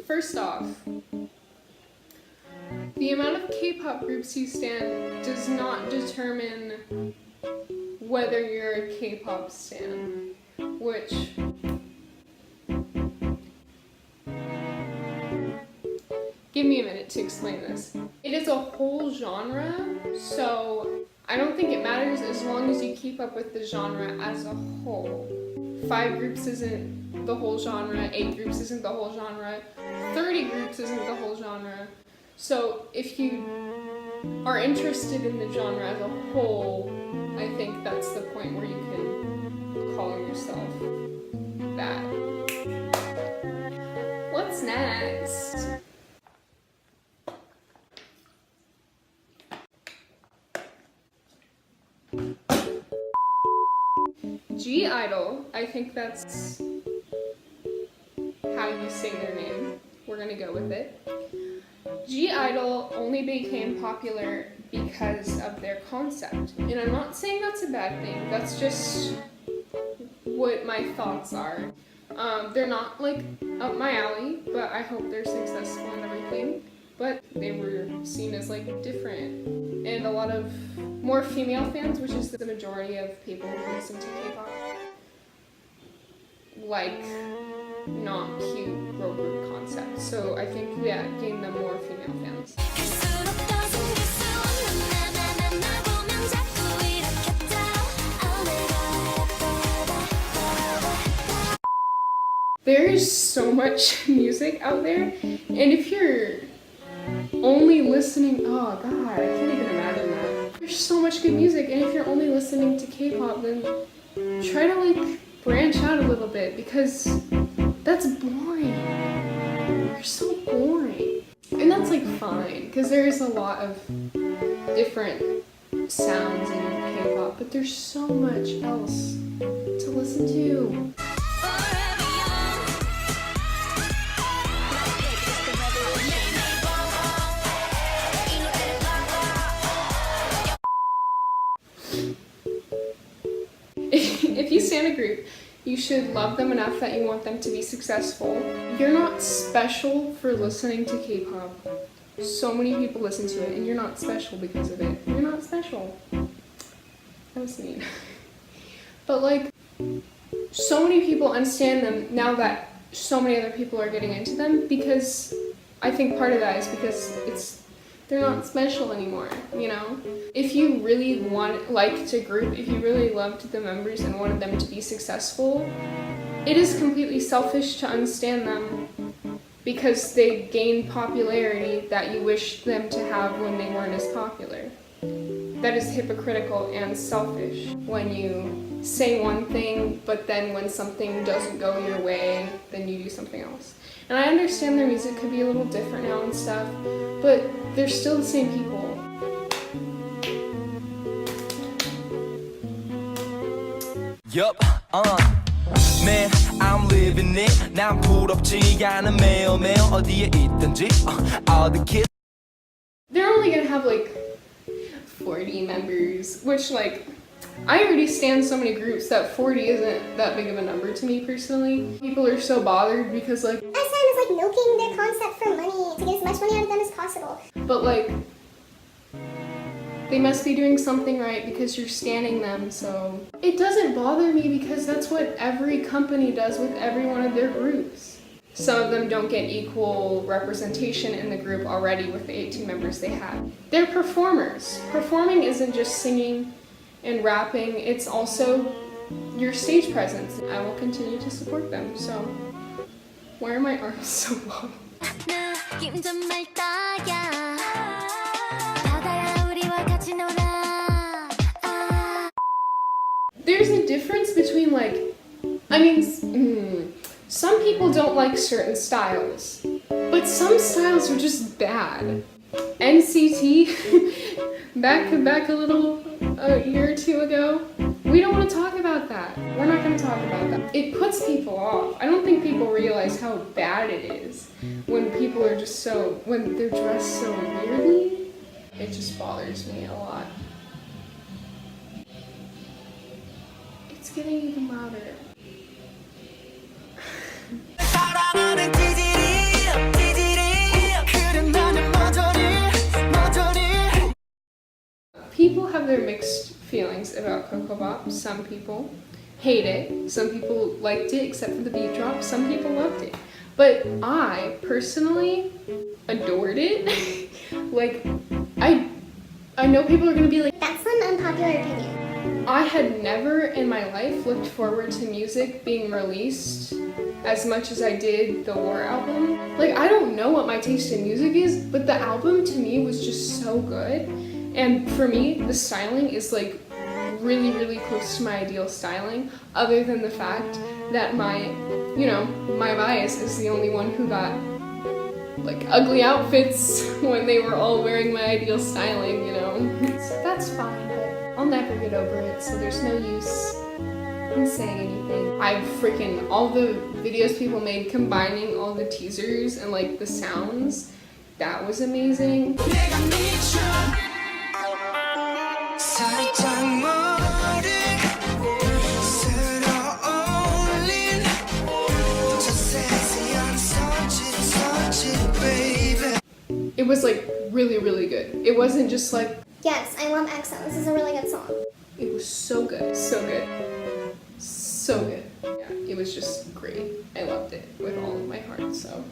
First off, the amount of K-pop groups you stan does not determine whether you're a K-pop stan, which give me a minute to explain this. It is a whole genre, so I don't think it matters as long as you keep up with the genre as a whole. 5 groups isn't the whole genre, 8 groups isn't the whole genre, 30 groups isn't the whole genre. So if you are interested in the genre as a whole, I think that's the point where you can call yourself that. What's next? G-Idol, I think that's how you say their name. We're gonna go with it. G-Idol only became popular because of their concept. And I'm not saying that's a bad thing, that's just what my thoughts are. They're not like up my alley, but I hope they're successful and everything. But they were seen as like different. And a lot of more female fans, which is the majority of people who listen to K-pop, like not cute girl group concepts. So I think that gained them more female fans. There's so much music out there, and if you're only listening, oh god, I can't even imagine that. There's so much good music, and if you're only listening to K-pop, then try to like branch out a little bit, because that's boring. You're so boring. And that's like fine, because there's a lot of different sounds in K-pop, but there's so much else to listen to. If you stan a group, you should love them enough that you want them to be successful. You're not special for listening to K-pop. So many people listen to it, and you're not special because of it. You're not special. That was mean. But like, so many people unstan them now that so many other people are getting into them, because I think part of that is because they're not special anymore, you know? If you really liked a group, if you really loved the members and wanted them to be successful, it is completely selfish to unstan them because they gained popularity that you wished them to have when they weren't as popular. That is hypocritical and selfish when you say one thing, but then when something doesn't go your way, then you do something else. And I understand their music could be a little different now and stuff, but they're still the same people. Yup, man, I'm living it. 난 부럽지 않은 매일매일 어디에 있든지. All the kids. They're only gonna have like 40 members, which like, I already stan so many groups that 40 isn't that big of a number to me personally. People are so bothered because like, SM is like milking their concept for money to get as much money out of them as possible. but like, they must be doing something right because you're standing them, so. It doesn't bother me because that's what every company does with every one of their groups. Some of them don't get equal representation in the group already with the 18 members they have. They're performers. Performing isn't just singing and rapping, it's also your stage presence. I will continue to support them, so. Why are my arms so long? There's a difference between like, some people don't like certain styles, but some styles are just bad. NCT, back a little, a year or two ago, we don't want to talk about that. We're not going to talk about that. It puts people off. I don't think people realize how bad it is when people are just when they're dressed so weirdly. It just bothers me a lot. It's getting even louder. have their mixed feelings about Coco Bop. Some people hate it. Some people liked it, except for the beat drop. Some people loved it. But I personally adored it. Like, I know people are gonna be like, That's an unpopular opinion. I had never in my life looked forward to music being released as much as I did the War album. Like, I don't know what my taste in music is, but the album to me was just so good. And for me, the styling is like really, really close to my ideal styling, other than the fact that my bias is the only one who got like ugly outfits when they were all wearing my ideal styling, So that's fine, but I'll never get over it, so there's no use in saying anything. I freaking, all the videos people made combining all the teasers and like the sounds, that was amazing. It was like really, really good. It wasn't just like, Yes, I love EXO. This is a really good song. it was so good, so good, so good. Yeah, it was just great. I loved it with all of my heart, so.